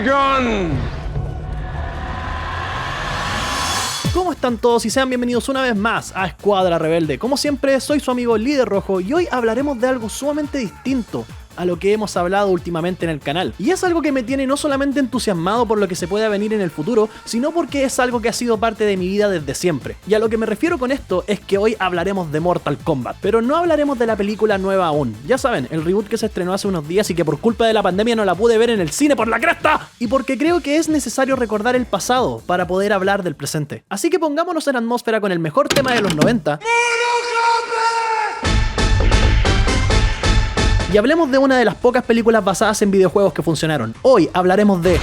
begun! ¿Cómo están todos? Y sean bienvenidos una vez más a Escuadra Rebelde. Como siempre, soy su amigo Líder Rojo y hoy hablaremos de algo sumamente distinto a lo que hemos hablado últimamente en el canal. Y es algo que me tiene no solamente entusiasmado por lo que se pueda venir en el futuro, sino porque es algo que ha sido parte de mi vida desde siempre. Y a lo que me refiero con esto es que hoy hablaremos de Mortal Kombat, pero no hablaremos de la película nueva aún. Ya saben, el reboot que se estrenó hace unos días y que por culpa de la pandemia no la pude ver en el cine por la cresta. Y porque creo que es necesario recordar el pasado para poder hablar del presente. Así que pongámonos en atmósfera con el mejor tema de los 90. Y hablemos de una de las pocas películas basadas en videojuegos que funcionaron. Hoy hablaremos de...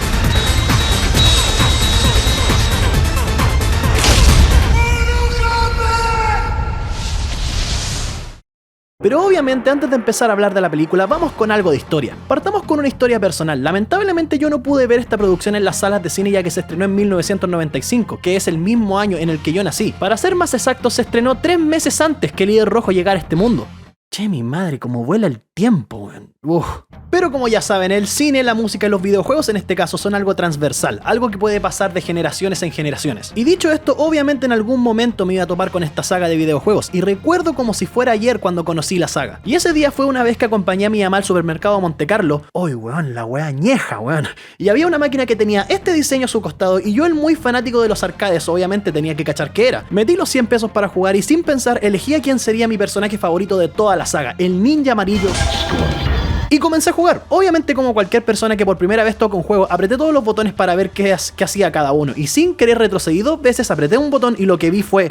Pero obviamente antes de empezar a hablar de la película, vamos con algo de historia. Partamos con una historia personal. Lamentablemente yo no pude ver esta producción en las salas de cine ya que se estrenó en 1995, que es el mismo año en el que yo nací. Para ser más exactos, se estrenó 3 meses antes que Líder Rojo llegara a este mundo. Che, mi madre, cómo vuela el tiempo, weón. Pero como ya saben, el cine, la música y los videojuegos en este caso son algo transversal, algo que puede pasar de generaciones en generaciones. Y dicho esto, obviamente en algún momento me iba a topar con esta saga de videojuegos, y recuerdo como si fuera ayer cuando conocí la saga. Y ese día fue una vez que acompañé a mi mamá al supermercado Monte Carlo. ¡Uy, weón, la wea añeja, weón! Y había una máquina que tenía este diseño a su costado, y yo, el muy fanático de los arcades, obviamente tenía que cachar qué era. Metí los 100 pesos para jugar y sin pensar elegí a quién sería mi personaje favorito de toda la saga, el ninja amarillo. Y comencé a jugar. Obviamente, como cualquier persona que por primera vez toca un juego, apreté todos los botones para ver qué hacía cada uno. Y sin querer retrocedí 2 veces, apreté un botón y lo que vi fue...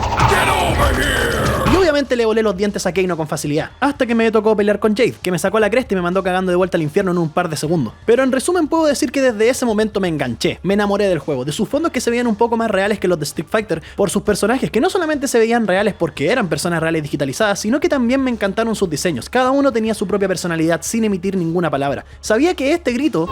Y obviamente le volé los dientes a Kano con facilidad. Hasta que me tocó pelear con Jade, que me sacó la cresta y me mandó cagando de vuelta al infierno en un par de segundos. Pero en resumen puedo decir que desde ese momento me enganché. Me enamoré del juego, de sus fondos que se veían un poco más reales que los de Street Fighter, por sus personajes que no solamente se veían reales porque eran personas reales digitalizadas, sino que también me encantaron sus diseños. Cada uno tenía su propia personalidad sin emitir ninguna palabra. Sabía que este grito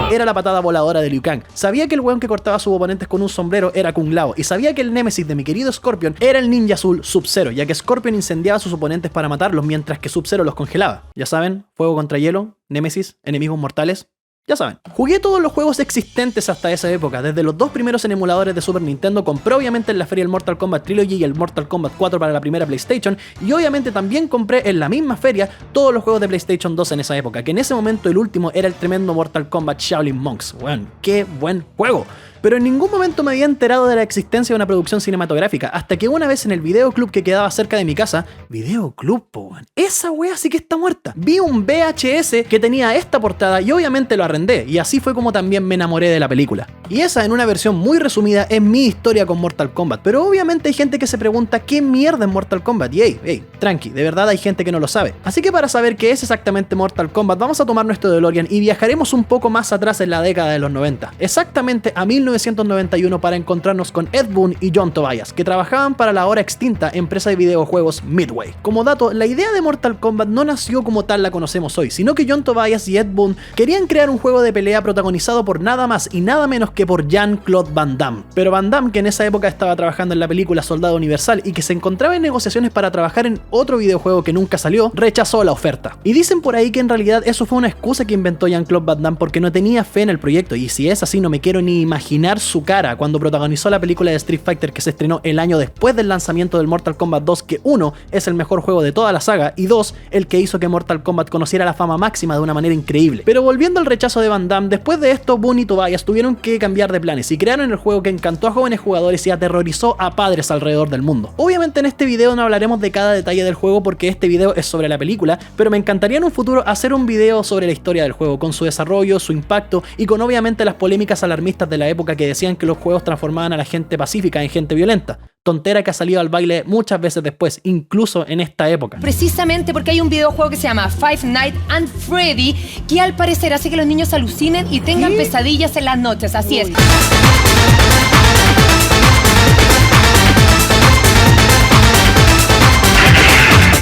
era la patada voladora de Liu Kang. Sabía que el weón que cortaba a sus oponentes con un sombrero era Kung Lao. Y sabía que el némesis de mi querido Scorpion era el ninja azul Sub-Zero, ya que Scorpion incendiaba a sus oponentes para matarlos mientras que Sub-Zero los congelaba. Ya saben, fuego contra hielo, némesis, enemigos mortales. Ya saben, jugué todos los juegos existentes hasta esa época, desde los 2 primeros en emuladores de Super Nintendo, compré obviamente en la feria el Mortal Kombat Trilogy y el Mortal Kombat 4 para la primera PlayStation, y obviamente también compré en la misma feria todos los juegos de PlayStation 2 en esa época, que en ese momento el último era el tremendo Mortal Kombat Shaolin Monks. Weón, qué buen juego. Pero en ningún momento me había enterado de la existencia de una producción cinematográfica, hasta que una vez en el videoclub que quedaba cerca de mi casa, videoclub, po, weón, esa wea sí que está muerta, vi un VHS que tenía esta portada y obviamente lo arrendé, y así fue como también me enamoré de la película. Y esa, en una versión muy resumida, es mi historia con Mortal Kombat. Pero obviamente hay gente que se pregunta qué mierda es Mortal Kombat, y hey, tranqui, de verdad hay gente que no lo sabe. Así que para saber qué es exactamente Mortal Kombat, vamos a tomar nuestro DeLorean y viajaremos un poco más atrás en la década de los 90, exactamente a 1991, para encontrarnos con Ed Boon y John Tobias, que trabajaban para la ahora extinta empresa de videojuegos Midway. Como dato, la idea de Mortal Kombat no nació como tal la conocemos hoy, sino que John Tobias y Ed Boon querían crear un juego de pelea protagonizado por nada más y nada menos que por Jean-Claude Van Damme. Pero Van Damme, que en esa época estaba trabajando en la película Soldado Universal y que se encontraba en negociaciones para trabajar en otro videojuego que nunca salió, rechazó la oferta. Y dicen por ahí que en realidad eso fue una excusa que inventó Jean-Claude Van Damme porque no tenía fe en el proyecto, y si es así no me quiero ni imaginar su cara cuando protagonizó la película de Street Fighter que se estrenó el año después del lanzamiento del Mortal Kombat 2, que 1 es el mejor juego de toda la saga y 2 el que hizo que Mortal Kombat conociera la fama máxima de una manera increíble. Pero volviendo al rechazo de Van Damme, después de esto Boon y Tobias tuvieron que cambiar de planes y crearon el juego que encantó a jóvenes jugadores y aterrorizó a padres alrededor del mundo. Obviamente en este video no hablaremos de cada detalle del juego porque este video es sobre la película, pero me encantaría en un futuro hacer un video sobre la historia del juego, con su desarrollo, su impacto y con obviamente las polémicas alarmistas de la época que decían que los juegos transformaban a la gente pacífica en gente violenta. Tontera que ha salido al baile muchas veces después, incluso en esta época. Precisamente porque hay un videojuego que se llama Five Nights at Freddy, que al parecer hace que los niños alucinen y tengan pesadillas en las noches, así es.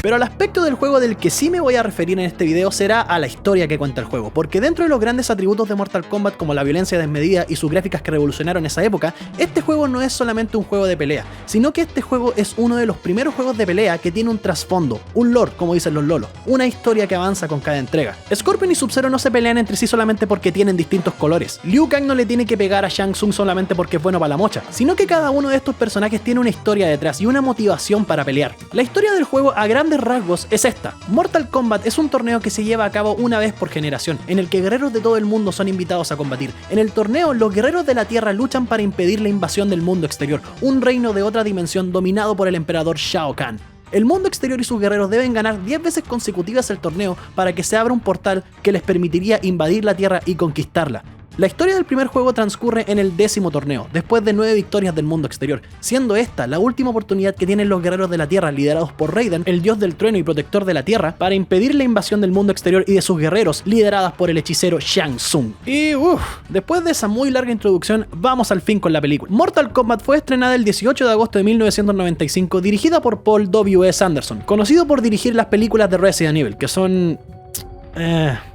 Pero al aspecto aspecto del juego del que sí me voy a referir en este video será a la historia que cuenta el juego, porque dentro de los grandes atributos de Mortal Kombat como la violencia desmedida y sus gráficas que revolucionaron esa época, este juego no es solamente un juego de pelea, sino que este juego es uno de los primeros juegos de pelea que tiene un trasfondo, un lore como dicen los lolos, una historia que avanza con cada entrega. Scorpion y Sub-Zero no se pelean entre sí solamente porque tienen distintos colores, Liu Kang no le tiene que pegar a Shang Tsung solamente porque es bueno para la mocha, sino que cada uno de estos personajes tiene una historia detrás y una motivación para pelear. La historia del juego a grandes rasgos es esta: Mortal Kombat es un torneo que se lleva a cabo una vez por generación, en el que guerreros de todo el mundo son invitados a combatir. En el torneo, los guerreros de la Tierra luchan para impedir la invasión del mundo exterior, un reino de otra dimensión dominado por el emperador Shao Kahn. El mundo exterior y sus guerreros deben ganar 10 veces consecutivas el torneo para que se abra un portal que les permitiría invadir la Tierra y conquistarla. La historia del primer juego transcurre en el 10º torneo, después de 9 victorias del mundo exterior, siendo esta la última oportunidad que tienen los guerreros de la Tierra liderados por Raiden, el dios del trueno y protector de la Tierra, para impedir la invasión del mundo exterior y de sus guerreros lideradas por el hechicero Shang Tsung. Y después de esa muy larga introducción, vamos al fin con la película. Mortal Kombat fue estrenada el 18 de agosto de 1995, dirigida por Paul W.S. Anderson, conocido por dirigir las películas de Resident Evil, que son...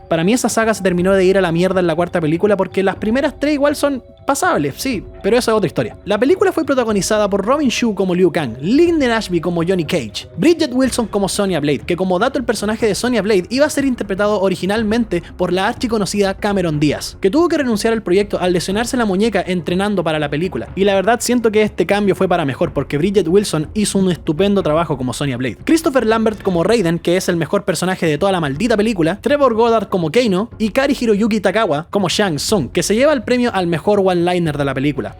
Para mí esa saga se terminó de ir a la mierda en la cuarta película porque las primeras 3 igual son pasables, sí, pero esa es otra historia. La película fue protagonizada por Robin Shou como Liu Kang, Lyndon Ashby como Johnny Cage, Bridget Wilson como Sonya Blade, que como dato el personaje de Sonya Blade iba a ser interpretado originalmente por la archiconocida Cameron Diaz, que tuvo que renunciar al proyecto al lesionarse la muñeca entrenando para la película. Y la verdad siento que este cambio fue para mejor porque Bridget Wilson hizo un estupendo trabajo como Sonya Blade. Christopher Lambert como Raiden, que es el mejor personaje de toda la maldita película, Trevor Goddard como Kano y Kari Hiroyuki Takawa como Shang Tsung, que se lleva el premio al mejor one-liner de la película.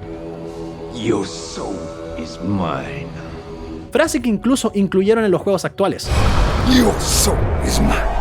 Your soul is mine. Frase que incluso incluyeron en los juegos actuales. Your soul is mine.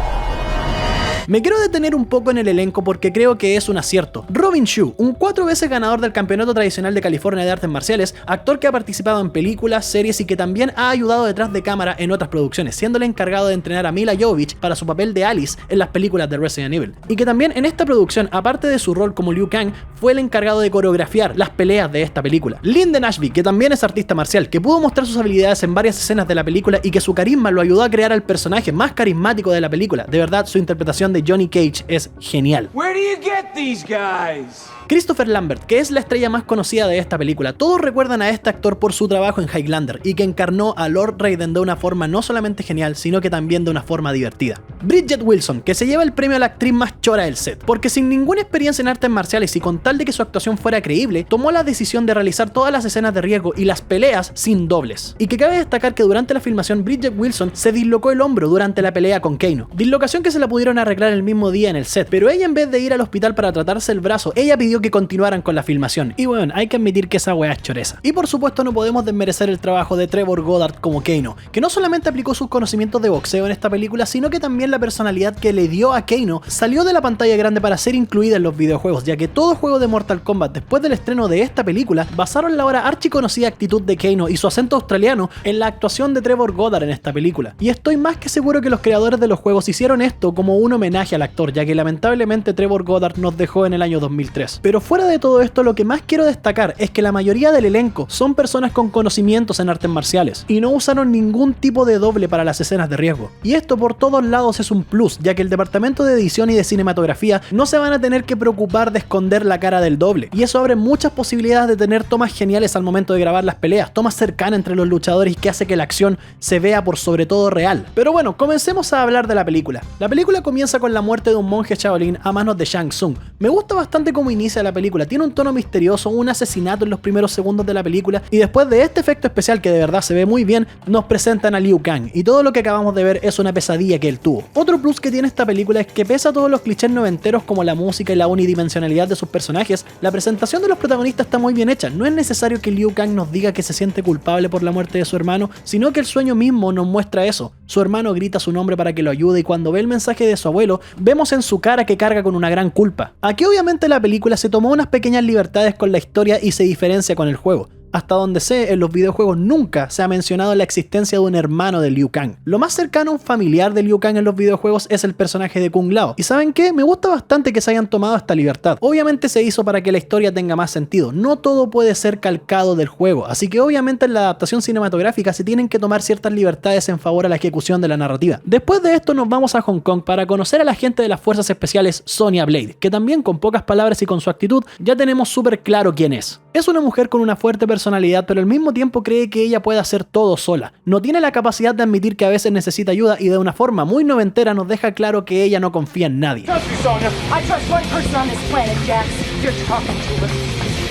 Me quiero detener un poco en el elenco porque creo que es un acierto. Robin Shou, un 4 veces ganador del campeonato tradicional de California de artes marciales, actor que ha participado en películas, series y que también ha ayudado detrás de cámara en otras producciones, siendo el encargado de entrenar a Mila Jovovich para su papel de Alice en las películas de Resident Evil. Y que también en esta producción, aparte de su rol como Liu Kang, fue el encargado de coreografiar las peleas de esta película. Lyndon Ashby, que también es artista marcial, que pudo mostrar sus habilidades en varias escenas de la película y que su carisma lo ayudó a crear al personaje más carismático de la película. De verdad, su interpretación de Johnny Cage es genial. Where do you get these guys? Christopher Lambert, que es la estrella más conocida de esta película. Todos recuerdan a este actor por su trabajo en Highlander y que encarnó a Lord Raiden de una forma no solamente genial, sino que también de una forma divertida. Bridget Wilson, que se lleva el premio a la actriz más chora del set, porque sin ninguna experiencia en artes marciales y con tal de que su actuación fuera creíble, tomó la decisión de realizar todas las escenas de riesgo y las peleas sin dobles. Y que cabe destacar que durante la filmación Bridget Wilson se dislocó el hombro durante la pelea con Kano, dislocación que se la pudieron arreglar el mismo día en el set, pero ella en vez de ir al hospital para tratarse el brazo, ella pidió que continuaran con la filmación. Y bueno, hay que admitir que esa wea es choreza. Y por supuesto no podemos desmerecer el trabajo de Trevor Goddard como Kano, que no solamente aplicó sus conocimientos de boxeo en esta película, sino que también la personalidad que le dio a Kano salió de la pantalla grande para ser incluida en los videojuegos, ya que todo juego de Mortal Kombat después del estreno de esta película basaron la ahora archiconocida actitud de Kano y su acento australiano en la actuación de Trevor Goddard en esta película. Y estoy más que seguro que los creadores de los juegos hicieron esto como un homenaje al actor, ya que lamentablemente Trevor Goddard nos dejó en el año 2003. Pero fuera de todo esto, lo que más quiero destacar es que la mayoría del elenco son personas con conocimientos en artes marciales y no usaron ningún tipo de doble para las escenas de riesgo. Y esto por todos lados es un plus, ya que el departamento de edición y de cinematografía no se van a tener que preocupar de esconder la cara del doble, y eso abre muchas posibilidades de tener tomas geniales al momento de grabar las peleas, tomas cercanas entre los luchadores y que hace que la acción se vea por sobre todo real. Pero bueno, comencemos a hablar de la película. La película comienza con la muerte de un monje Shaolin a manos de Shang Tsung. Me gusta bastante cómo inicia la película, tiene un tono misterioso, un asesinato en los primeros segundos de la película, y después de este efecto especial que de verdad se ve muy bien, nos presentan a Liu Kang, y todo lo que acabamos de ver es una pesadilla que él tuvo. Otro plus que tiene esta película es que pese a todos los clichés noventeros como la música y la unidimensionalidad de sus personajes, la presentación de los protagonistas está muy bien hecha. No es necesario que Liu Kang nos diga que se siente culpable por la muerte de su hermano, sino que el sueño mismo nos muestra eso. Su hermano grita su nombre para que lo ayude y cuando ve el mensaje de su abuelo, vemos en su cara que carga con una gran culpa. Aquí obviamente la película se tomó unas pequeñas libertades con la historia y se diferencia con el juego. Hasta donde sé, en los videojuegos nunca se ha mencionado la existencia de un hermano de Liu Kang. Lo más cercano a un familiar de Liu Kang en los videojuegos es el personaje de Kung Lao. ¿Y saben qué? Me gusta bastante que se hayan tomado esta libertad. Obviamente se hizo para que la historia tenga más sentido. No todo puede ser calcado del juego, así que obviamente en la adaptación cinematográfica se tienen que tomar ciertas libertades en favor a la ejecución de la narrativa. Después de esto nos vamos a Hong Kong para conocer a la agente de las fuerzas especiales Sonya Blade, que también con pocas palabras y con su actitud ya tenemos súper claro quién es. Es una mujer con una fuerte personalidad, pero al mismo tiempo cree que ella puede hacer todo sola. No tiene la capacidad de admitir que a veces necesita ayuda y de una forma muy noventera nos deja claro que ella no confía en nadie.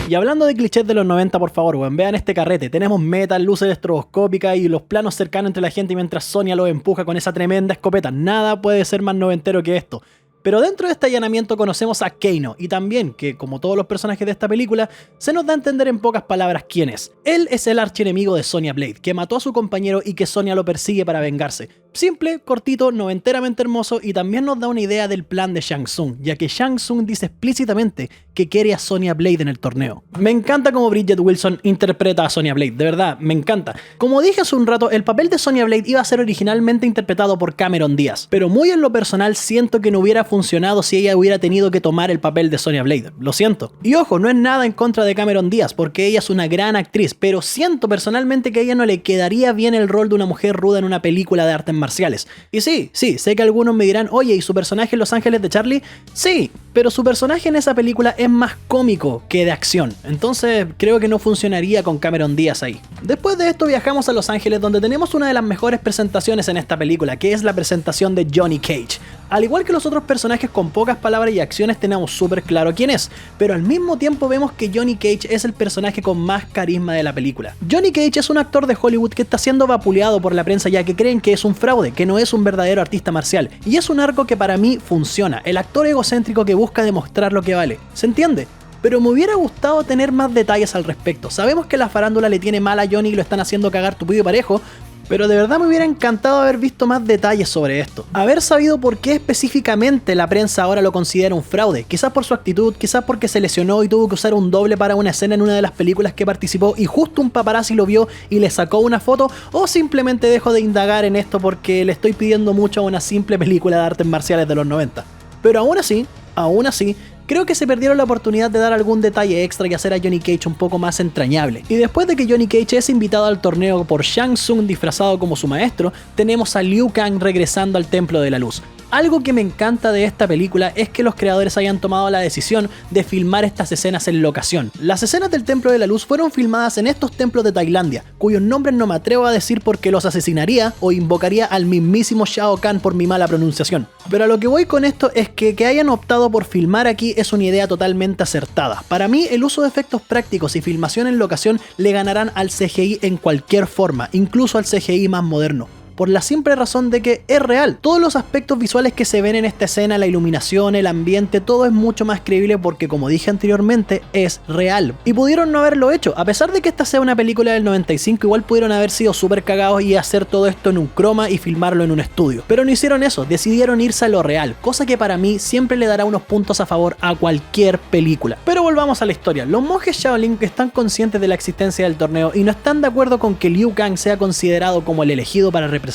Y hablando de clichés de los 90, por favor, weón, vean este carrete. Tenemos metal, luces estroboscópicas y los planos cercanos entre la gente mientras Sonya los empuja con esa tremenda escopeta. Nada puede ser más noventero que esto. Pero dentro de este allanamiento conocemos a Kano, y también que, como todos los personajes de esta película, se nos da a entender en pocas palabras quién es. Él es el archienemigo de Sonya Blade, que mató a su compañero y que Sonya lo persigue para vengarse. Simple, cortito, noventeramente hermoso, y también nos da una idea del plan de Shang Tsung, ya que Shang Tsung dice explícitamente que quiere a Sonya Blade en el torneo. Me encanta cómo Bridget Wilson interpreta a Sonya Blade, de verdad, me encanta. Como dije hace un rato, el papel de Sonya Blade iba a ser originalmente interpretado por Cameron Diaz, pero muy en lo personal siento que no hubiera funcionado si ella hubiera tenido que tomar el papel de Sonya Blade, lo siento. Y ojo, no es nada en contra de Cameron Diaz, porque ella es una gran actriz, pero siento personalmente que a ella no le quedaría bien el rol de una mujer ruda en una película de artes marciales. Y sí, sé que algunos me dirán, oye, ¿y su personaje en Los Ángeles de Charlie? Sí, pero su personaje en esa película es más cómico que de acción, entonces creo que no funcionaría con Cameron Diaz ahí. Después de esto viajamos a Los Ángeles, donde tenemos una de las mejores presentaciones en esta película, que es la presentación de Johnny Cage. Al igual que los otros personajes con pocas palabras y acciones tenemos súper claro quién es, pero al mismo tiempo vemos que Johnny Cage es el personaje con más carisma de la película. Johnny Cage es un actor de Hollywood que está siendo vapuleado por la prensa ya que creen que es un fraude, que no es un verdadero artista marcial, y es un arco que para mí funciona, el actor egocéntrico que busca demostrar lo que vale. ¿Se entiende? Pero me hubiera gustado tener más detalles al respecto. Sabemos que la farándula le tiene mal a Johnny y lo están haciendo cagar tupido y parejo, pero de verdad me hubiera encantado haber visto más detalles sobre esto. Haber sabido por qué específicamente la prensa ahora lo considera un fraude. Quizás por su actitud, quizás porque se lesionó y tuvo que usar un doble para una escena en una de las películas que participó y justo un paparazzi lo vio y le sacó una foto, o simplemente dejo de indagar en esto porque le estoy pidiendo mucho a una simple película de artes marciales de los 90. Pero aún así, creo que se perdieron la oportunidad de dar algún detalle extra y hacer a Johnny Cage un poco más entrañable. Y después de que Johnny Cage es invitado al torneo por Shang Tsung disfrazado como su maestro, tenemos a Liu Kang regresando al Templo de la Luz. Algo que me encanta de esta película es que los creadores hayan tomado la decisión de filmar estas escenas en locación. Las escenas del Templo de la Luz fueron filmadas en estos templos de Tailandia, cuyos nombres no me atrevo a decir porque los asesinaría o invocaría al mismísimo Shao Kahn por mi mala pronunciación. Pero a lo que voy con esto es que hayan optado por filmar aquí es una idea totalmente acertada. Para mí, el uso de efectos prácticos y filmación en locación le ganarán al CGI en cualquier forma, incluso al CGI más moderno. Por la simple razón de que es real. Todos los aspectos visuales que se ven en esta escena, la iluminación, el ambiente, todo es mucho más creíble porque, como dije anteriormente, es real. Y pudieron no haberlo hecho. A pesar de que esta sea una película del 95, igual pudieron haber sido súper cagados y hacer todo esto en un croma y filmarlo en un estudio. Pero no hicieron eso, decidieron irse a lo real, cosa que para mí siempre le dará unos puntos a favor a cualquier película. Pero volvamos a la historia. Los monjes Shaolin están conscientes de la existencia del torneo y no están de acuerdo con que Liu Kang sea considerado como el elegido para representarlos,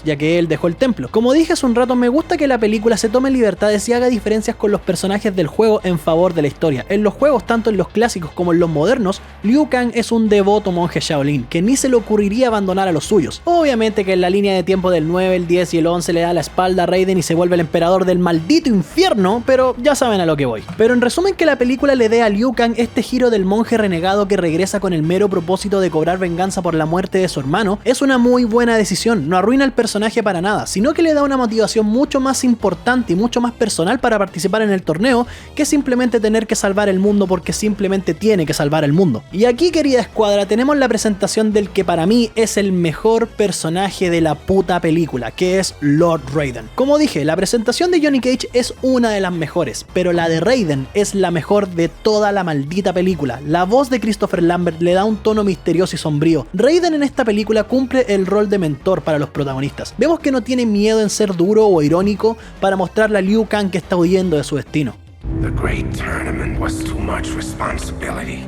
ya que él dejó el templo. Como dije hace un rato, me gusta que la película se tome libertades y haga diferencias con los personajes del juego en favor de la historia. En los juegos, tanto en los clásicos como en los modernos, Liu Kang es un devoto monje Shaolin, que ni se le ocurriría abandonar a los suyos. Obviamente que en la línea de tiempo del 9, el 10 y el 11 le da la espalda a Raiden y se vuelve el emperador del maldito infierno, pero ya saben a lo que voy. Pero en resumen, que la película le dé a Liu Kang este giro del monje renegado que regresa con el mero propósito de cobrar venganza por la muerte de su hermano, es una muy buena decisión. No arruina el personaje para nada, sino que le da una motivación mucho más importante y mucho más personal para participar en el torneo que simplemente tener que salvar el mundo porque simplemente tiene que salvar el mundo. Y aquí, querida escuadra, tenemos la presentación del que para mí es el mejor personaje de la puta película, que es Lord Raiden. Como dije, la presentación de Johnny Cage es una de las mejores, pero la de Raiden es la mejor de toda la maldita película. La voz de Christopher Lambert le da un tono misterioso y sombrío. Raiden en esta película cumple el rol de mentor para los protagonistas. Vemos que no tiene miedo en ser duro o irónico para mostrarle a Liu Kang que está huyendo de su destino. The great tournament was too much responsibility.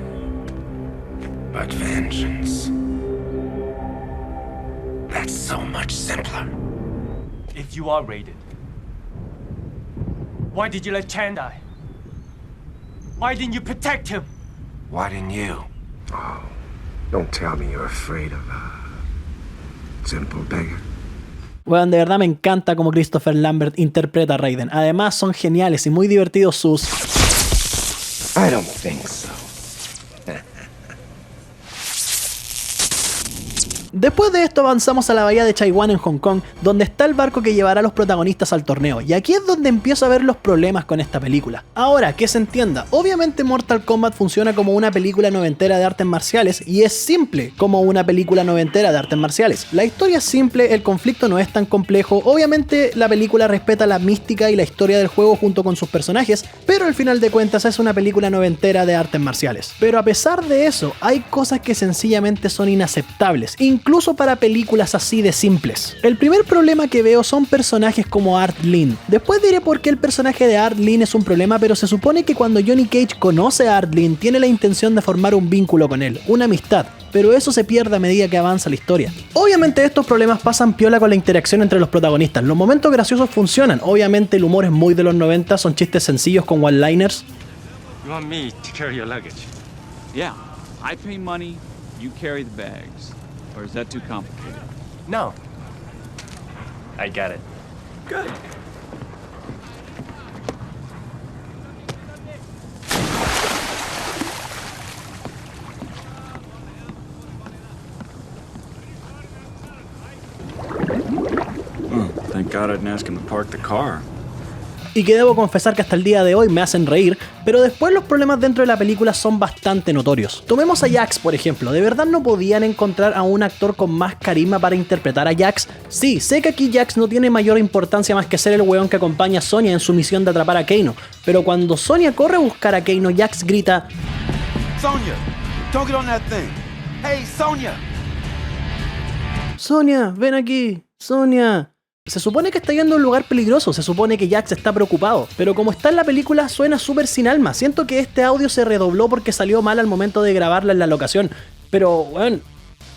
But vengeance. That's so much simpler. If you are raided, why did you let Chan die? Why didn't you protect him? Why didn't you? Oh, don't tell me you're afraid of simple beggar. Bueno, de verdad me encanta cómo Christopher Lambert interpreta a Raiden. Además son geniales y muy divertidos sus... I don't think so. Después de esto avanzamos a la bahía de Chaiwan en Hong Kong, donde está el barco que llevará a los protagonistas al torneo, y aquí es donde empiezo a ver los problemas con esta película. Ahora, que se entienda, obviamente Mortal Kombat funciona como una película noventera de artes marciales, y es simple como una película noventera de artes marciales. La historia es simple, el conflicto no es tan complejo, obviamente la película respeta la mística y la historia del juego junto con sus personajes, pero al final de cuentas es una película noventera de artes marciales. Pero a pesar de eso, hay cosas que sencillamente son inaceptables, incluso para películas así de simples. El primer problema que veo son personajes como Art Lin. Después diré por qué el personaje de Art Lin es un problema, pero se supone que cuando Johnny Cage conoce a Art Lin tiene la intención de formar un vínculo con él, una amistad, pero eso se pierde a medida que avanza la historia. Obviamente estos problemas pasan piola con la interacción entre los protagonistas. Los momentos graciosos funcionan, obviamente el humor es muy de los 90, son chistes sencillos con one-liners. You want me to carry your luggage? Yeah, I pay money, you carry the bags. Or is that too complicated? No. I got it. Good. Thank God I didn't ask him to park the car. Y que debo confesar que hasta el día de hoy me hacen reír, pero después los problemas dentro de la película son bastante notorios. Tomemos a Jax, por ejemplo. ¿De verdad no podían encontrar a un actor con más carisma para interpretar a Jax? Sí, sé que aquí Jax no tiene mayor importancia más que ser el weón que acompaña a Sonya en su misión de atrapar a Kano, pero cuando Sonya corre a buscar a Kano, Jax grita: Sonya, don't get on that thing. Hey, Sonya. Sonya, ven aquí, Sonya. Se supone que está yendo a un lugar peligroso, se supone que Jax está preocupado, pero como está en la película suena súper sin alma. Siento que este audio se redobló porque salió mal al momento de grabarla en la locación, pero bueno,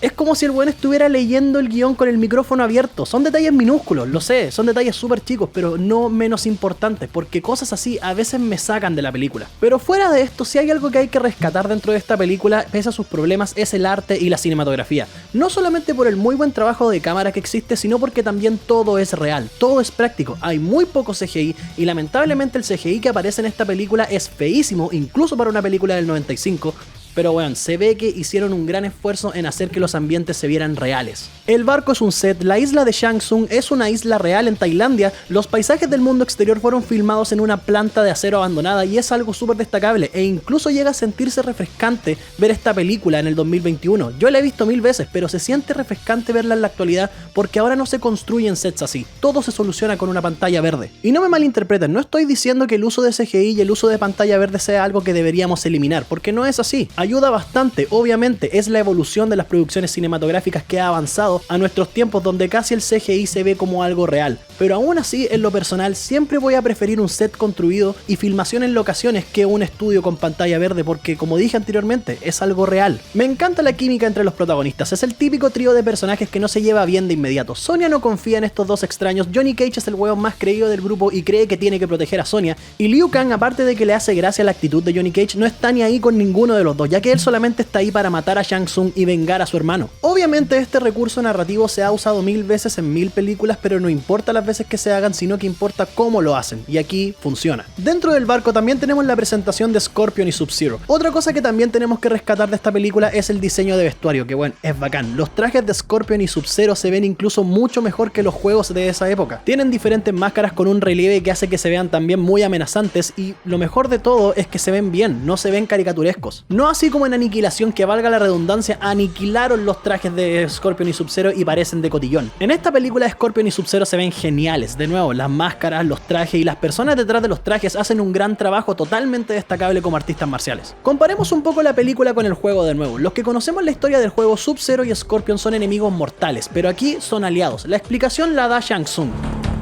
es como si el weón estuviera leyendo el guión con el micrófono abierto. Son detalles minúsculos, lo sé, son detalles súper chicos, pero no menos importantes, porque cosas así a veces me sacan de la película. Pero fuera de esto, si hay algo que hay que rescatar dentro de esta película, pese a sus problemas, es el arte y la cinematografía. No solamente por el muy buen trabajo de cámara que existe, sino porque también todo es real, todo es práctico. Hay muy poco CGI y lamentablemente el CGI que aparece en esta película es feísimo, incluso para una película del 95. Pero bueno, se ve que hicieron un gran esfuerzo en hacer que los ambientes se vieran reales. El barco es un set, la isla de Shang Tsung es una isla real en Tailandia, los paisajes del mundo exterior fueron filmados en una planta de acero abandonada y es algo súper destacable e incluso llega a sentirse refrescante ver esta película en el 2021. Yo la he visto 1000 veces, pero se siente refrescante verla en la actualidad porque ahora no se construyen sets así, todo se soluciona con una pantalla verde. Y no me malinterpreten, no estoy diciendo que el uso de CGI y el uso de pantalla verde sea algo que deberíamos eliminar, porque no es así. Ayuda bastante, obviamente, es la evolución de las producciones cinematográficas que ha avanzado a nuestros tiempos donde casi el CGI se ve como algo real, pero aún así, en lo personal, siempre voy a preferir un set construido y filmación en locaciones que un estudio con pantalla verde porque, como dije anteriormente, es algo real. Me encanta la química entre los protagonistas, es el típico trío de personajes que no se lleva bien de inmediato. Sonya no confía en estos dos extraños, Johnny Cage es el hueón más creído del grupo y cree que tiene que proteger a Sonya, y Liu Kang, aparte de que le hace gracia la actitud de Johnny Cage, no está ni ahí con ninguno de los dos, ya que él solamente está ahí para matar a Shang Tsung y vengar a su hermano. Obviamente este recurso narrativo se ha usado 1000 veces en 1000 películas, pero no importa las veces que se hagan, sino que importa cómo lo hacen, y aquí funciona. Dentro del barco también tenemos la presentación de Scorpion y Sub-Zero. Otra cosa que también tenemos que rescatar de esta película es el diseño de vestuario, que bueno, es bacán. Los trajes de Scorpion y Sub-Zero se ven incluso mucho mejor que los juegos de esa época. Tienen diferentes máscaras con un relieve que hace que se vean también muy amenazantes, y lo mejor de todo es que se ven bien, no se ven caricaturescos. No así como en Aniquilación, que valga la redundancia, aniquilaron los trajes de Scorpion y Sub-Zero y parecen de cotillón. En esta película Scorpion y Sub-Zero se ven geniales. De nuevo, las máscaras, los trajes y las personas detrás de los trajes hacen un gran trabajo totalmente destacable como artistas marciales. Comparemos un poco la película con el juego de nuevo. Los que conocemos la historia del juego, Sub-Zero y Scorpion son enemigos mortales, pero aquí son aliados. La explicación la da Shang Tsung.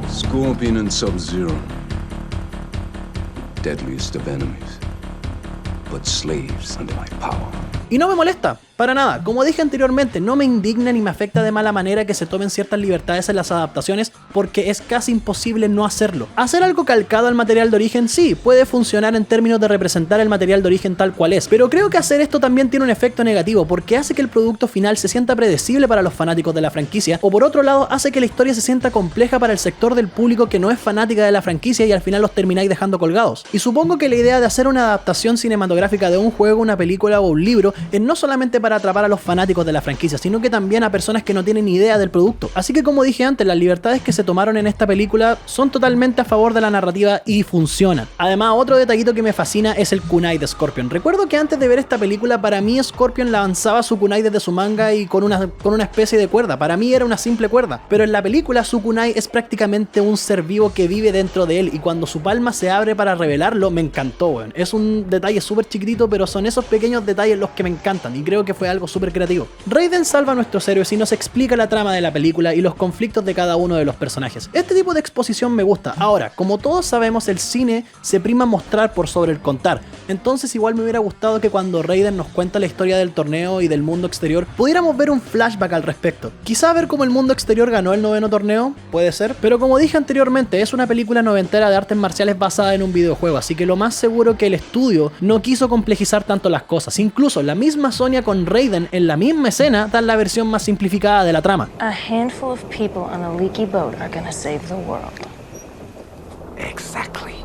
Scorpion and Sub-Zero. Deadliest of enemies, but slaves under my power. Y no me molesta. Para nada, como dije anteriormente, no me indigna ni me afecta de mala manera que se tomen ciertas libertades en las adaptaciones porque es casi imposible no hacerlo. Hacer algo calcado al material de origen sí, puede funcionar en términos de representar el material de origen tal cual es, pero creo que hacer esto también tiene un efecto negativo porque hace que el producto final se sienta predecible para los fanáticos de la franquicia, o por otro lado hace que la historia se sienta compleja para el sector del público que no es fanática de la franquicia y al final los termináis dejando colgados. Y supongo que la idea de hacer una adaptación cinematográfica de un juego, una película o un libro es no solamente para atrapar a los fanáticos de la franquicia, sino que también a personas que no tienen ni idea del producto. Así que como dije antes, las libertades que se tomaron en esta película son totalmente a favor de la narrativa y funcionan. Además, otro detallito que me fascina es el kunai de Scorpion. Recuerdo que antes de ver esta película, para mí Scorpion lanzaba su kunai desde su manga y con una especie de cuerda. Para mí era una simple cuerda, pero en la película su kunai es prácticamente un ser vivo que vive dentro de él, y cuando su palma se abre para revelarlo, me encantó, weón. Es un detalle súper chiquitito, pero son esos pequeños detalles los que me encantan y creo que fue algo súper creativo. Raiden salva a nuestros héroes y nos explica la trama de la película y los conflictos de cada uno de los personajes. Este tipo de exposición me gusta. Ahora, como todos sabemos, el cine se prima mostrar por sobre el contar, entonces igual me hubiera gustado que cuando Raiden nos cuenta la historia del torneo y del mundo exterior, pudiéramos ver un flashback al respecto. Quizá ver cómo el mundo exterior ganó el 9º torneo, puede ser, pero como dije anteriormente, es una película noventera de artes marciales basada en un videojuego, así que lo más seguro que el estudio no quiso complejizar tanto las cosas. Incluso la misma Sonya con Raiden en la misma escena dan la versión más simplificada de la trama. A handful of people on a leaky boat are gonna save the world. Exactly.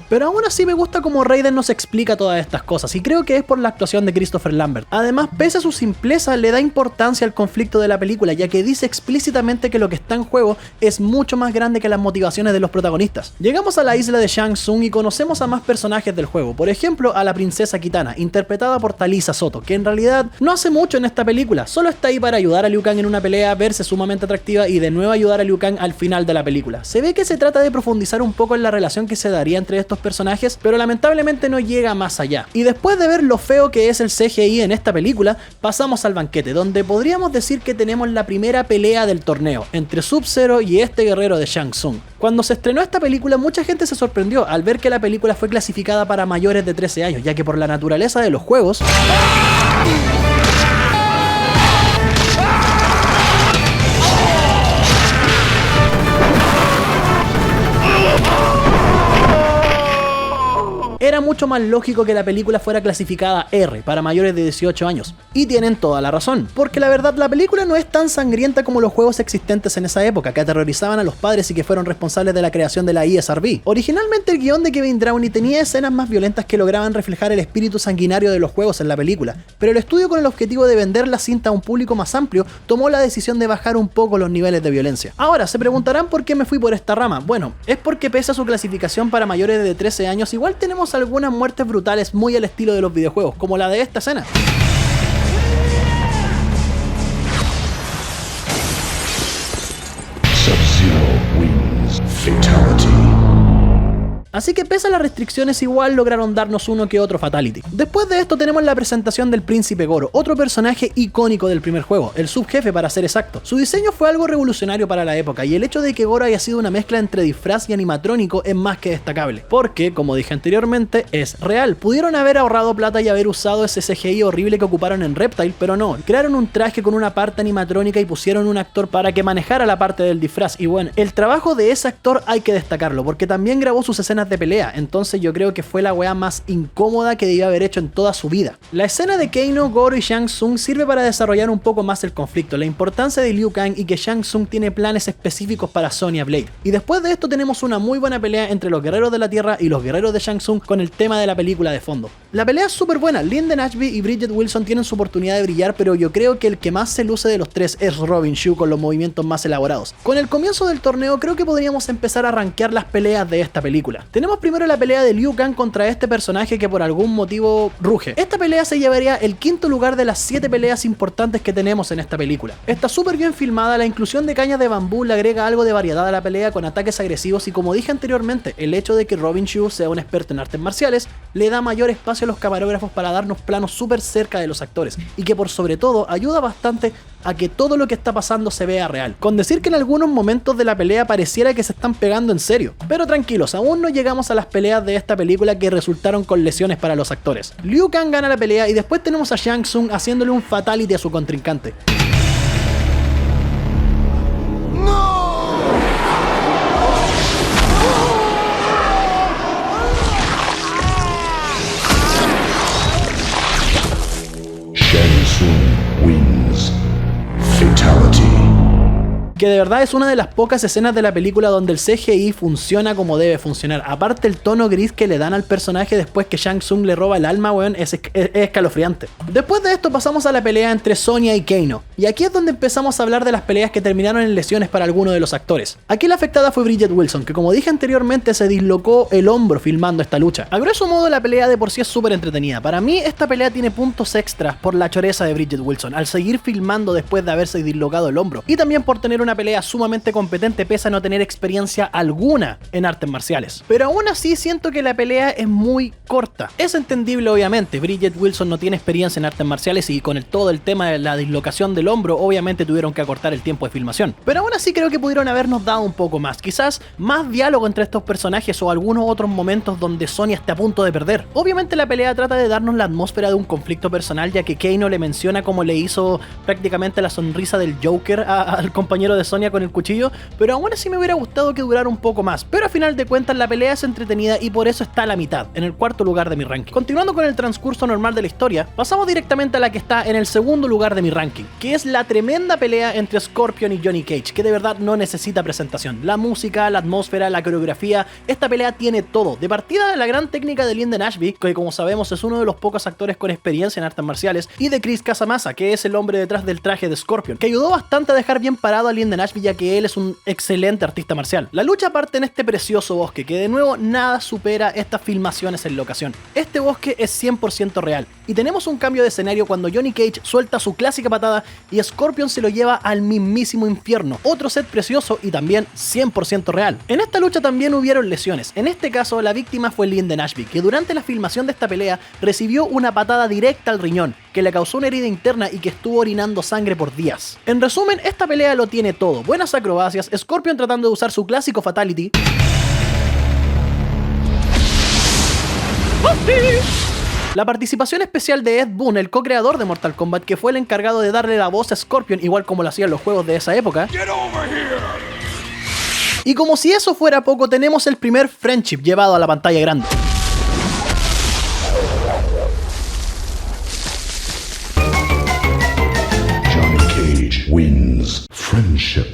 Pero aún así me gusta como Raiden nos explica todas estas cosas, y creo que es por la actuación de Christopher Lambert. Además, pese a su simpleza, le da importancia al conflicto de la película, ya que dice explícitamente que lo que está en juego es mucho más grande que las motivaciones de los protagonistas. Llegamos a la isla de Shang Tsung y conocemos a más personajes del juego, por ejemplo a la princesa Kitana, interpretada por Talisa Soto, que en realidad no hace mucho en esta película, solo está ahí para ayudar a Liu Kang en una pelea, verse sumamente atractiva y de nuevo ayudar a Liu Kang al final de la película. Se ve que se trata de profundizar un poco en la relación que se daría entre estos personajes, pero lamentablemente no llega más allá. Y después de ver lo feo que es el CGI en esta película, pasamos al banquete, donde podríamos decir que tenemos la primera pelea del torneo entre Sub-Zero y este guerrero de Shang Tsung. Cuando se estrenó esta película, mucha gente se sorprendió al ver que la película fue clasificada para mayores de 13 años, ya que por la naturaleza de los juegos, era mucho más lógico que la película fuera clasificada R, para mayores de 18 años. Y tienen toda la razón, porque la verdad la película no es tan sangrienta como los juegos existentes en esa época, que aterrorizaban a los padres y que fueron responsables de la creación de la ESRB. Originalmente el guión de Kevin Downey tenía escenas más violentas que lograban reflejar el espíritu sanguinario de los juegos en la película, pero el estudio, con el objetivo de vender la cinta a un público más amplio, tomó la decisión de bajar un poco los niveles de violencia. Ahora, se preguntarán por qué me fui por esta rama. Bueno, es porque pese a su clasificación para mayores de 13 años, igual tenemos algunas muertes brutales muy al estilo de los videojuegos, como la de esta escena. Sub-Zero wins. Fatality. Así que pese a las restricciones, igual lograron darnos uno que otro fatality. Después de esto tenemos la presentación del Príncipe Goro, otro personaje icónico del primer juego, el subjefe para ser exacto. Su diseño fue algo revolucionario para la época, y el hecho de que Goro haya sido una mezcla entre disfraz y animatrónico es más que destacable, porque, como dije anteriormente, es real. Pudieron haber ahorrado plata y haber usado ese CGI horrible que ocuparon en Reptile, pero no, crearon un traje con una parte animatrónica y pusieron un actor para que manejara la parte del disfraz. Y bueno, el trabajo de ese actor hay que destacarlo, porque también grabó sus escenas de pelea, entonces yo creo que fue la wea más incómoda que debió haber hecho en toda su vida. La escena de Kano, Goro y Shang Tsung sirve para desarrollar un poco más el conflicto, la importancia de Liu Kang y que Shang Tsung tiene planes específicos para Sonya Blade. Y después de esto tenemos una muy buena pelea entre los guerreros de la Tierra y los guerreros de Shang Tsung con el tema de la película de fondo. La pelea es súper buena, Linden Ashby y Bridget Wilson tienen su oportunidad de brillar, pero yo creo que el que más se luce de los tres es Robin Shou con los movimientos más elaborados. Con el comienzo del torneo creo que podríamos empezar a rankear las peleas de esta película. Tenemos primero la pelea de Liu Kang contra este personaje que por algún motivo ruge. Esta pelea se llevaría el quinto lugar de las 7 peleas importantes que tenemos en esta película. Está súper bien filmada, la inclusión de cañas de bambú le agrega algo de variedad a la pelea con ataques agresivos, y como dije anteriormente, el hecho de que Robin Shou sea un experto en artes marciales le da mayor espacio a los camarógrafos para darnos planos súper cerca de los actores, y que por sobre todo ayuda bastante a que todo lo que está pasando se vea real, con decir que en algunos momentos de la pelea pareciera que se están pegando en serio. Pero tranquilos, aún no llegamos llegamos a las peleas de esta película que resultaron con lesiones para los actores. Liu Kang gana la pelea y después tenemos a Shang Tsung haciéndole un fatality a su contrincante. Shang Tsung wins. Fatality. Que de verdad es una de las pocas escenas de la película donde el CGI funciona como debe funcionar. Aparte el tono gris que le dan al personaje después que Shang Tsung le roba el alma, weón, es escalofriante. Después de esto pasamos a la pelea entre Sonya y Kano. Y aquí es donde empezamos a hablar de las peleas que terminaron en lesiones para algunos de los actores. Aquí la afectada fue Bridget Wilson, que como dije anteriormente se dislocó el hombro filmando esta lucha. A grueso modo la pelea de por sí es súper entretenida. Para mí esta pelea tiene puntos extras por la choreza de Bridget Wilson, al seguir filmando después de haberse dislocado el hombro. Y también por tener una pelea sumamente competente pese a no tener experiencia alguna en artes marciales. Pero aún así siento que la pelea es muy corta. Es entendible obviamente, Bridget Wilson no tiene experiencia en artes marciales y con todo el tema de la dislocación del hombro obviamente tuvieron que acortar el tiempo de filmación. Pero aún así creo que pudieron habernos dado un poco más, quizás más diálogo entre estos personajes o algunos otros momentos donde Sonya esté a punto de perder. Obviamente la pelea trata de darnos la atmósfera de un conflicto personal, ya que Kano le menciona cómo le hizo prácticamente la sonrisa del Joker al compañero de Sonya con el cuchillo, pero aún así me hubiera gustado que durara un poco más. Pero a final de cuentas la pelea es entretenida y por eso está a la mitad, en el cuarto lugar de mi ranking. Continuando con el transcurso normal de la historia, pasamos directamente a la que está en el segundo lugar de mi ranking, que es la tremenda pelea entre Scorpion y Johnny Cage, que de verdad no necesita presentación. La música, la atmosfera, la coreografía, esta pelea tiene todo. De partida, la gran técnica de Linden Ashby, que como sabemos es uno de los pocos actores con experiencia en artes marciales, y de Chris Casamassa, que es el hombre detrás del traje de Scorpion, que ayudó bastante a dejar bien parado a Linden Ashby, ya que él es un excelente artista marcial. La lucha parte en este precioso bosque, que de nuevo nada supera estas filmaciones en locación. Este bosque es 100% real, y tenemos un cambio de escenario cuando Johnny Cage suelta su clásica patada y Scorpion se lo lleva al mismísimo infierno. Otro set precioso y también 100% real. En esta lucha también hubieron lesiones. En este caso la víctima fue Linden Ashby, que durante la filmación de esta pelea recibió una patada directa al riñón, que le causó una herida interna y que estuvo orinando sangre por días. En resumen, esta pelea lo tiene todo. Buenas acrobacias, Scorpion tratando de usar su clásico fatality, la participación especial de Ed Boon, el co-creador de Mortal Kombat, que fue el encargado de darle la voz a Scorpion, igual como lo hacían los juegos de esa época. Y como si eso fuera poco, tenemos el primer friendship llevado a la pantalla grande. Wins. Friendship.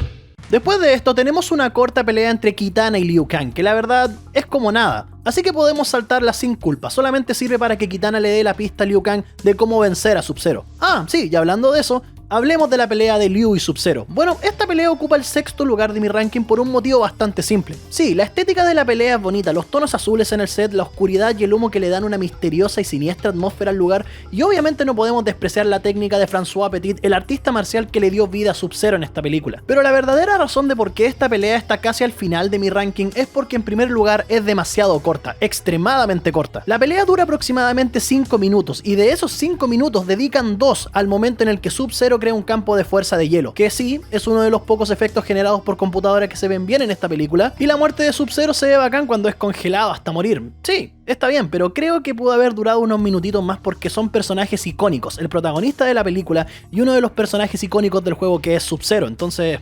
Después de esto tenemos una corta pelea entre Kitana y Liu Kang, que la verdad es como nada, así que podemos saltarla sin culpa, solamente sirve para que Kitana le dé la pista a Liu Kang de cómo vencer a Sub-Zero. Ah, sí, y hablando de eso, hablemos de la pelea de Liu y Sub-Zero. Bueno, esta pelea ocupa el sexto lugar de mi ranking por un motivo bastante simple. Sí, la estética de la pelea es bonita, los tonos azules en el set, la oscuridad y el humo que le dan una misteriosa y siniestra atmósfera al lugar, y obviamente no podemos despreciar la técnica de François Petit, el artista marcial que le dio vida a Sub-Zero en esta película. Pero la verdadera razón de por qué esta pelea está casi al final de mi ranking es porque en primer lugar es demasiado corta, extremadamente corta. La pelea dura aproximadamente 5 minutos, y de esos 5 minutos dedican 2 al momento en el que Sub-Zero crea un campo de fuerza de hielo, que sí, es uno de los pocos efectos generados por computadora que se ven bien en esta película, y la muerte de Sub-Zero se ve bacán cuando es congelado hasta morir. Sí, está bien, pero creo que pudo haber durado unos minutitos más porque son personajes icónicos, el protagonista de la película y uno de los personajes icónicos del juego, que es Sub-Zero, entonces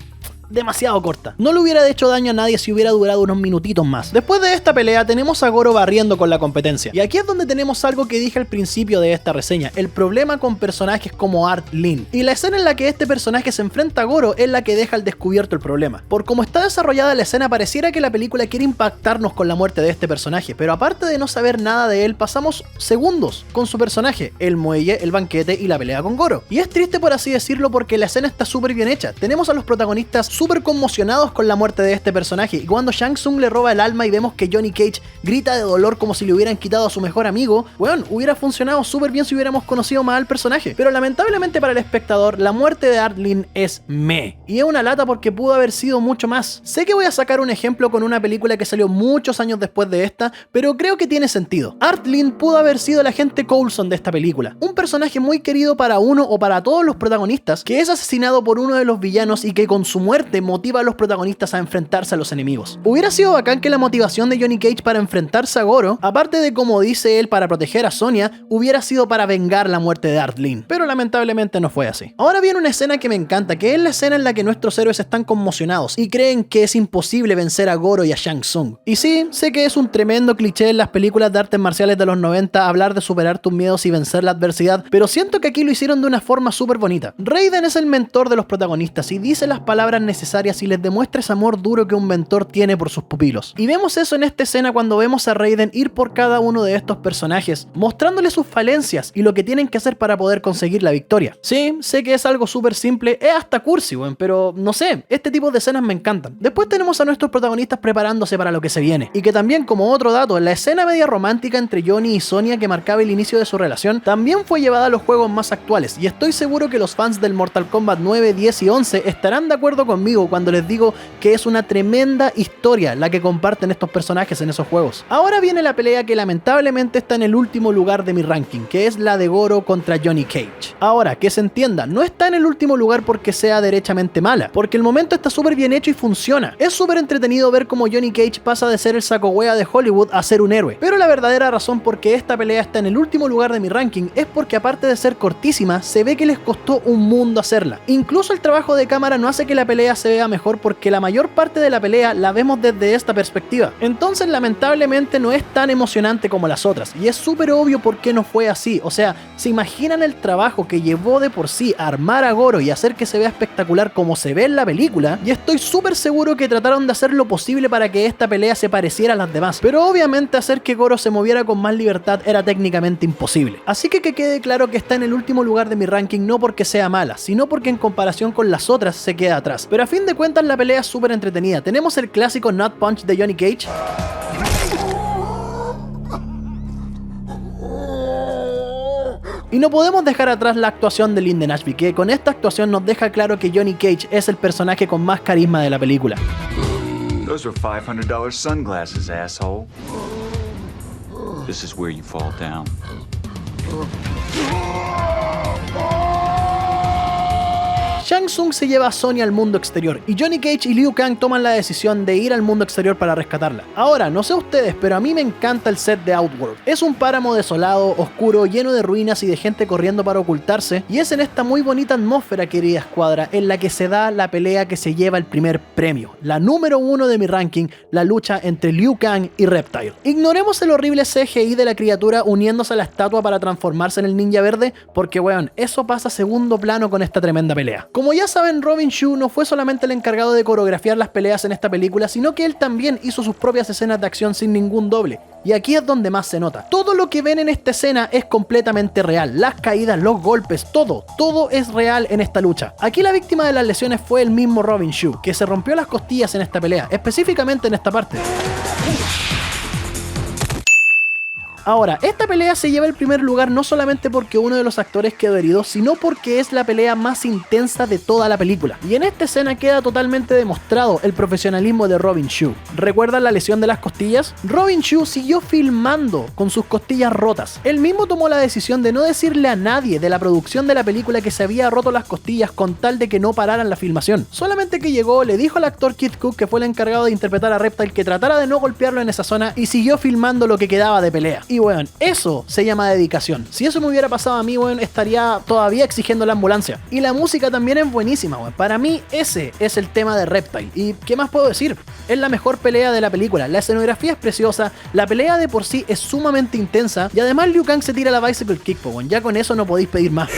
demasiado corta. No le hubiera hecho daño a nadie si hubiera durado unos minutitos más. Después de esta pelea tenemos a Goro barriendo con la competencia, y aquí es donde tenemos algo que dije al principio de esta reseña, el problema con personajes como Art Lin, y la escena en la que este personaje se enfrenta a Goro es la que deja al descubierto el problema. Por cómo está desarrollada la escena, pareciera que la película quiere impactarnos con la muerte de este personaje, pero aparte de no saber nada de él, pasamos segundos con su personaje, el muelle, el banquete y la pelea con Goro. Y es triste por así decirlo porque la escena está súper bien hecha. Tenemos a los protagonistas súper conmocionados con la muerte de este personaje, y cuando Shang Tsung le roba el alma y vemos que Johnny Cage grita de dolor como si le hubieran quitado a su mejor amigo, bueno, hubiera funcionado súper bien si hubiéramos conocido más al personaje. Pero lamentablemente para el espectador, la muerte de Art Lin es meh, y es una lata porque pudo haber sido mucho más. Sé que voy a sacar un ejemplo con una película que salió muchos años después de esta, pero creo que tiene sentido. Art Lin pudo haber sido el agente Coulson de esta película, un personaje muy querido para uno o para todos los protagonistas, que es asesinado por uno de los villanos y que con su muerte muerte motiva a los protagonistas a enfrentarse a los enemigos. Hubiera sido bacán que la motivación de Johnny Cage para enfrentarse a Goro, aparte de como dice él para proteger a Sonya, hubiera sido para vengar la muerte de Arlene, pero lamentablemente no fue así. Ahora viene una escena que me encanta, que es la escena en la que nuestros héroes están conmocionados y creen que es imposible vencer a Goro y a Shang Tsung. Y sí, sé que es un tremendo cliché en las películas de artes marciales de los 90 hablar de superar tus miedos y vencer la adversidad, pero siento que aquí lo hicieron de una forma súper bonita. Raiden es el mentor de los protagonistas y dice las palabras necesarias y les demuestra ese amor duro que un mentor tiene por sus pupilos. Y vemos eso en esta escena cuando vemos a Raiden ir por cada uno de estos personajes, mostrándoles sus falencias y lo que tienen que hacer para poder conseguir la victoria. Sí, sé que es algo súper simple, es hasta cursi, pero no sé, este tipo de escenas me encantan. Después tenemos a nuestros protagonistas preparándose para lo que se viene, y que también, como otro dato, la escena media romántica entre Johnny y Sonya que marcaba el inicio de su relación, también fue llevada a los juegos más actuales, y estoy seguro que los fans del Mortal Kombat 9, 10 y 11 estarán de acuerdo conmigo cuando les digo que es una tremenda historia la que comparten estos personajes en esos juegos. Ahora viene la pelea que lamentablemente está en el último lugar de mi ranking, que es la de Goro contra Johnny Cage. Ahora, que se entienda, no está en el último lugar porque sea derechamente mala, porque el momento está súper bien hecho y funciona. Es súper entretenido ver cómo Johnny Cage pasa de ser el saco wea de Hollywood a ser un héroe, pero la verdadera razón por qué esta pelea está en el último lugar de mi ranking es porque aparte de ser cortísima, se ve que les costó un mundo hacerla. Incluso el trabajo de cámara no hace que la pelea se vea mejor porque la mayor parte de la pelea la vemos desde esta perspectiva. Entonces lamentablemente no es tan emocionante como las otras, y es súper obvio por qué no fue así. O sea, ¿se imaginan el trabajo que llevó de por sí armar a Goro y hacer que se vea espectacular como se ve en la película? Y estoy súper seguro que trataron de hacer lo posible para que esta pelea se pareciera a las demás, pero obviamente hacer que Goro se moviera con más libertad era técnicamente imposible. Así que quede claro que está en el último lugar de mi ranking no porque sea mala, sino porque en comparación con las otras se queda atrás. Pero a fin de cuentas la pelea es súper entretenida. Tenemos el clásico Nut Punch de Johnny Cage, y no podemos dejar atrás la actuación de Linden Ashby, que con esta actuación nos deja claro que Johnny Cage es el personaje con más carisma de la película. Those are $500 sunglasses, asshole. This is where you fall down. Shang Tsung se lleva a Sonya al mundo exterior y Johnny Cage y Liu Kang toman la decisión de ir al mundo exterior para rescatarla. Ahora, no sé ustedes, pero a mí me encanta el set de Outworld. Es un páramo desolado, oscuro, lleno de ruinas y de gente corriendo para ocultarse, y es en esta muy bonita atmósfera, querida escuadra, en la que se da la pelea que se lleva el primer premio, la número 1 de mi ranking, la lucha entre Liu Kang y Reptile. Ignoremos el horrible CGI de la criatura uniéndose a la estatua para transformarse en el ninja verde, porque weón, eso pasa a segundo plano con esta tremenda pelea. Como ya saben, Robin Shou no fue solamente el encargado de coreografiar las peleas en esta película, sino que él también hizo sus propias escenas de acción sin ningún doble. Y aquí es donde más se nota. Todo lo que ven en esta escena es completamente real. Las caídas, los golpes, todo es real en esta lucha. Aquí la víctima de las lesiones fue el mismo Robin Shou, que se rompió las costillas en esta pelea, específicamente en esta parte. Ahora, esta pelea se lleva el primer lugar no solamente porque uno de los actores quedó herido, sino porque es la pelea más intensa de toda la película. Y en esta escena queda totalmente demostrado el profesionalismo de Robin Shou. ¿Recuerdan la lesión de las costillas? Robin Shou siguió filmando con sus costillas rotas. Él mismo tomó la decisión de no decirle a nadie de la producción de la película que se había roto las costillas con tal de que no pararan la filmación. Solamente que llegó, le dijo al actor Keith Cook, que fue el encargado de interpretar a Reptile, que tratara de no golpearlo en esa zona y siguió filmando lo que quedaba de pelea. Y weón, eso se llama dedicación. Si eso me hubiera pasado a mí, weón, estaría todavía exigiendo la ambulancia. Y la música también es buenísima, weón. Para mí ese es el tema de Reptile. ¿Y qué más puedo decir? Es la mejor pelea de la película. La escenografía es preciosa, la pelea de por sí es sumamente intensa, y además Liu Kang se tira la bicycle kick, weón. Ya con eso no podéis pedir más.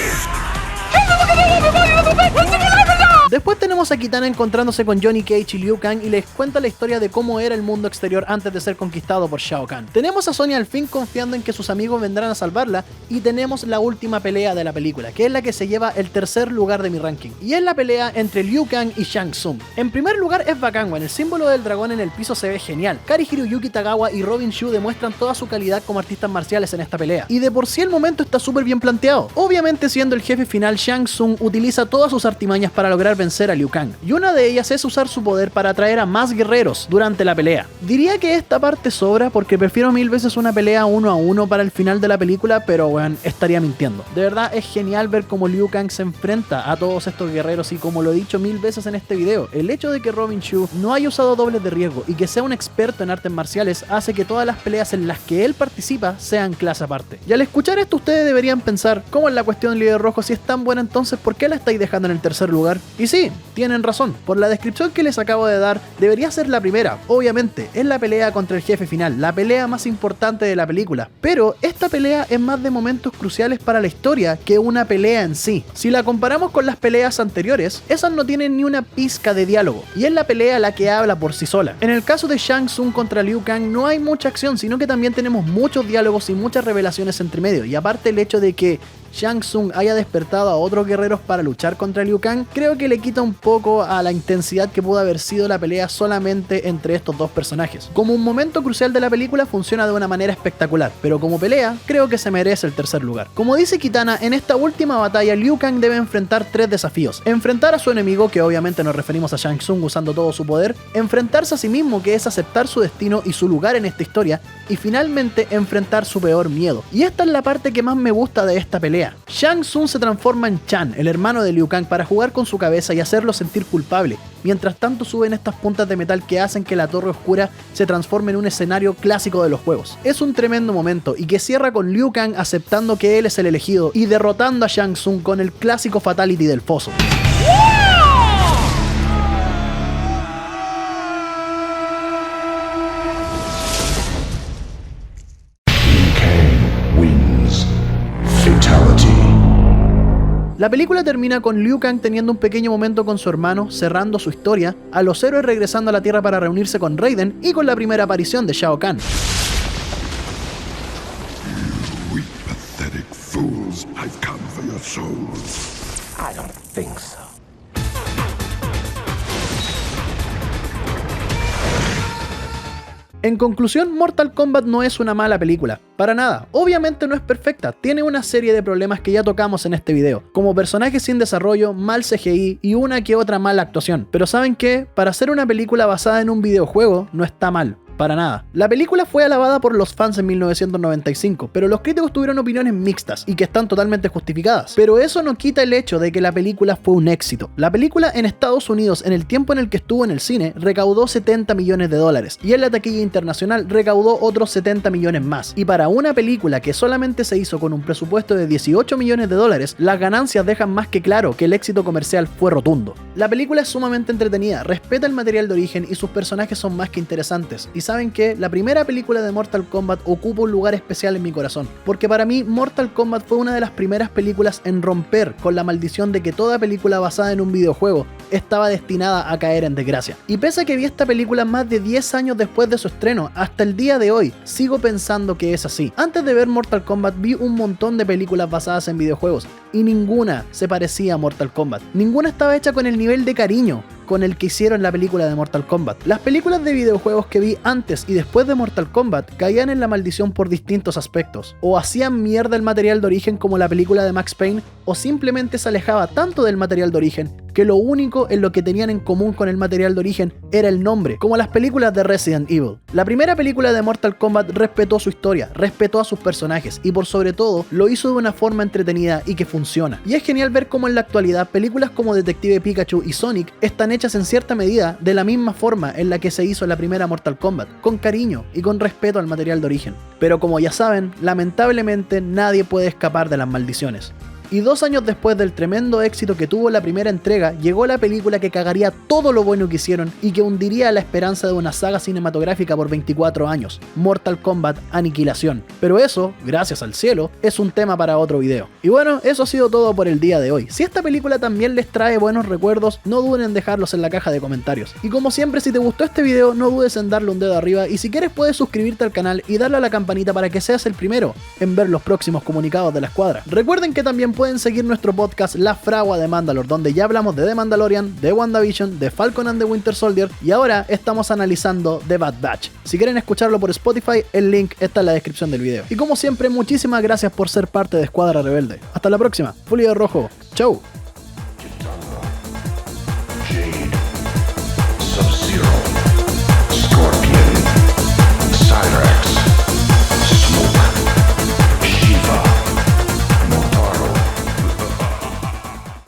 Después tenemos a Kitana encontrándose con Johnny Cage y Liu Kang y les cuenta la historia de cómo era el mundo exterior antes de ser conquistado por Shao Kahn. Tenemos a Sonya al fin confiando en que sus amigos vendrán a salvarla, y tenemos la última pelea de la película, que es la que se lleva el tercer lugar de mi ranking, y es la pelea entre Liu Kang y Shang Tsung. En primer lugar es bacán, weón, el símbolo del dragón en el piso se ve genial. Kari Hiroyuki Tagawa y Robin Shou demuestran toda su calidad como artistas marciales en esta pelea, y de por sí el momento está súper bien planteado. Obviamente, siendo el jefe final, Shang Tsung utiliza todas sus artimañas para lograr vencer a Liu Kang, y una de ellas es usar su poder para atraer a más guerreros durante la pelea. Diría que esta parte sobra porque prefiero mil veces una pelea 1 a 1 para el final de la película, pero bueno, estaría mintiendo. De verdad es genial ver cómo Liu Kang se enfrenta a todos estos guerreros, y como lo he dicho mil veces en este video, el hecho de que Robin Shou no haya usado dobles de riesgo y que sea un experto en artes marciales hace que todas las peleas en las que él participa sean clase aparte. Y al escuchar esto ustedes deberían pensar, ¿cómo es la cuestión del líder rojo? Si es tan buena, entonces ¿por qué la estáis dejando en el tercer lugar? Y sí, tienen razón, por la descripción que les acabo de dar, debería ser la primera. Obviamente, es la pelea contra el jefe final, la pelea más importante de la película, pero esta pelea es más de momentos cruciales para la historia que una pelea en sí. Si la comparamos con las peleas anteriores, esas no tienen ni una pizca de diálogo, y es la pelea la que habla por sí sola. En el caso de Shang Tsung contra Liu Kang no hay mucha acción, sino que también tenemos muchos diálogos y muchas revelaciones entre medio, y aparte el hecho de que Shang Tsung haya despertado a otros guerreros para luchar contra Liu Kang, creo que le quita un poco a la intensidad que pudo haber sido la pelea solamente entre estos dos personajes. Como un momento crucial de la película funciona de una manera espectacular, pero como pelea creo que se merece el tercer lugar. Como dice Kitana, en esta última batalla Liu Kang debe enfrentar 3 desafíos: enfrentar a su enemigo, que obviamente nos referimos a Shang Tsung usando todo su poder, enfrentarse a sí mismo, que es aceptar su destino y su lugar en esta historia, y finalmente enfrentar su peor miedo. Y esta es la parte que más me gusta de esta pelea. Shang Tsung se transforma en Chan, el hermano de Liu Kang, para jugar con su cabeza y hacerlo sentir culpable. Mientras tanto suben estas puntas de metal que hacen que la Torre Oscura se transforme en un escenario clásico de los juegos. Es un tremendo momento y que cierra con Liu Kang aceptando que él es el elegido y derrotando a Shang Tsung con el clásico Fatality del foso. La película termina con Liu Kang teniendo un pequeño momento con su hermano, cerrando su historia, a los héroes regresando a la Tierra para reunirse con Raiden y con la primera aparición de Shao Kahn. You pathetic fools, I've come for your souls. I don't think so. En conclusión, Mortal Kombat no es una mala película, para nada. Obviamente no es perfecta, tiene una serie de problemas que ya tocamos en este video, como personajes sin desarrollo, mal CGI y una que otra mala actuación. Pero ¿saben qué? Para hacer una película basada en un videojuego no está mal. Para nada. La película fue alabada por los fans en 1995, pero los críticos tuvieron opiniones mixtas y que están totalmente justificadas. Pero eso no quita el hecho de que la película fue un éxito. La película en Estados Unidos, en el tiempo en el que estuvo en el cine, recaudó 70 millones de dólares y en la taquilla internacional recaudó otros 70 millones más. Y para una película que solamente se hizo con un presupuesto de 18 millones de dólares, las ganancias dejan más que claro que el éxito comercial fue rotundo. La película es sumamente entretenida, respeta el material de origen y sus personajes son más que interesantes. Y saben que la primera película de Mortal Kombat ocupa un lugar especial en mi corazón, porque para mí Mortal Kombat fue una de las primeras películas en romper con la maldición de que toda película basada en un videojuego estaba destinada a caer en desgracia. Y pese a que vi esta película más de 10 años después de su estreno, hasta el día de hoy sigo pensando que es así. Antes de ver Mortal Kombat vi un montón de películas basadas en videojuegos y ninguna se parecía a Mortal Kombat. Ninguna estaba hecha con el nivel de cariño con el que hicieron la película de Mortal Kombat. Las películas de videojuegos que vi antes y después de Mortal Kombat caían en la maldición por distintos aspectos. O hacían mierda el material de origen como la película de Max Payne, o simplemente se alejaba tanto del material de origen que lo único en lo que tenían en común con el material de origen era el nombre, como las películas de Resident Evil. La primera película de Mortal Kombat respetó su historia, respetó a sus personajes y por sobre todo lo hizo de una forma entretenida y que funciona. Y es genial ver cómo en la actualidad películas como Detective Pikachu y Sonic están hechas en cierta medida de la misma forma en la que se hizo la primera Mortal Kombat, con cariño y con respeto al material de origen. Pero como ya saben, lamentablemente nadie puede escapar de las maldiciones. Y 2 años después del tremendo éxito que tuvo la primera entrega, llegó la película que cagaría todo lo bueno que hicieron y que hundiría la esperanza de una saga cinematográfica por 24 años, Mortal Kombat Aniquilación. Pero eso, gracias al cielo, es un tema para otro video. Y bueno, eso ha sido todo por el día de hoy. Si esta película también les trae buenos recuerdos, no duden en dejarlos en la caja de comentarios. Y como siempre, si te gustó este video, no dudes en darle un dedo arriba y si quieres puedes suscribirte al canal y darle a la campanita para que seas el primero en ver los próximos comunicados de la escuadra. Recuerden que también pueden seguir nuestro podcast La Fragua de Mandalore, donde ya hablamos de The Mandalorian, de WandaVision, de Falcon and the Winter Soldier y ahora estamos analizando The Bad Batch. Si quieren escucharlo por Spotify, el link está en la descripción del video. Y como siempre, muchísimas gracias por ser parte de Escuadra Rebelde. Hasta la próxima. Fully de Rojo. Chau.